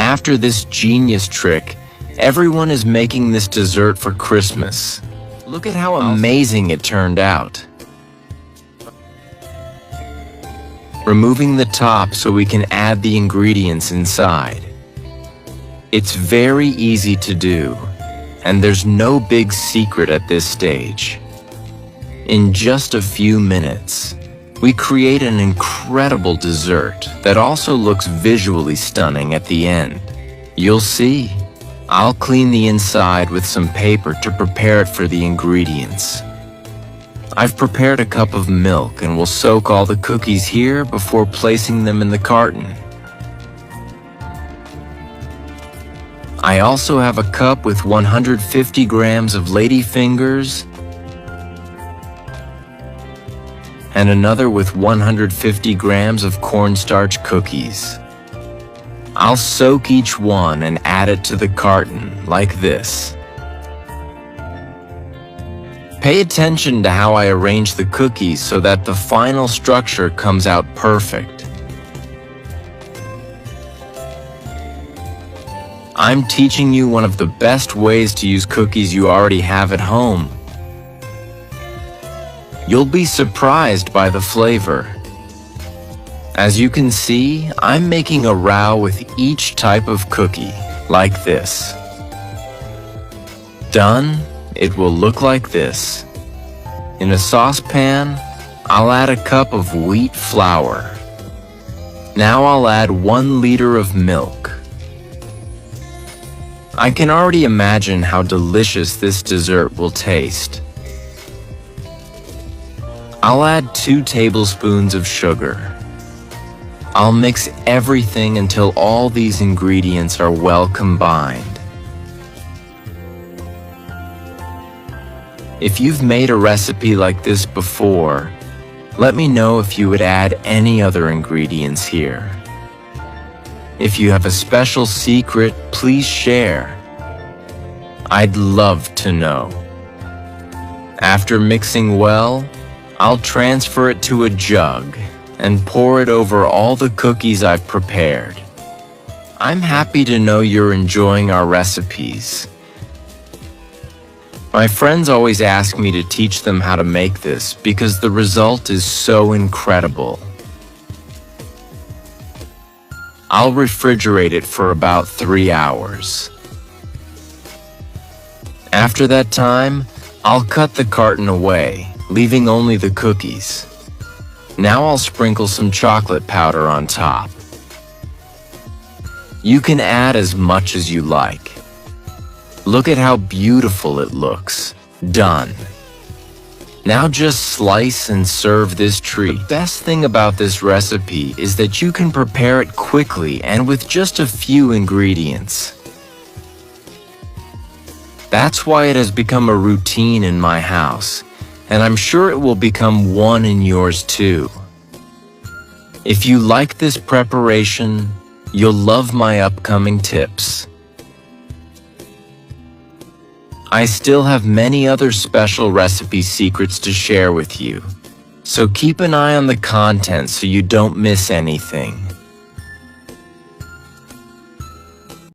after this genius trick, everyone is making this dessert for Christmas. Look at how amazing it turned out. Removing the top so we can add the ingredients inside. It's very easy to do, and there's no big secret at this stage. In just a few minutes, we create an incredible dessert that also looks visually stunning at the end. You'll see. I'll clean the inside with some paper to prepare it for the ingredients. I've prepared a cup of milk and will soak all the cookies here before placing them in the carton. I also have a cup with 150 grams of ladyfingers and another with 150 grams of cornstarch cookies. I'll soak each one and add it to the carton like this. Pay attention to how I arrange the cookies so that the final structure comes out perfect. I'm teaching you one of the best ways to use cookies you already have at home. You'll be surprised by the flavor. As you can see, I'm making a row with each type of cookie, like this. Done, it will look like this. In a saucepan, I'll add a cup of wheat flour. Now I'll add 1 liter of milk. I can already imagine how delicious this dessert will taste. I'll add 2 tablespoons of sugar. I'll mix everything until all these ingredients are well combined. If you've made a recipe like this before, let me know if you would add any other ingredients here. If you have a special secret, please share. I'd love to know. After mixing well, I'll transfer it to a jug and pour it over all the cookies I've prepared. I'm happy to know you're enjoying our recipes. My friends always ask me to teach them how to make this because the result is so incredible. I'll refrigerate it for about 3 hours. After that time, I'll cut the carton away, leaving only the cookies. Now I'll sprinkle some chocolate powder on top. You can add as much as you like. Look at how beautiful it looks. Done. Now just slice and serve this treat. The best thing about this recipe is that you can prepare it quickly and with just a few ingredients. That's why it has become a routine in my house, and I'm sure it will become one in yours too. If you like this preparation, you'll love my upcoming tips. I still have many other special recipe secrets to share with you, so keep an eye on the content so you don't miss anything.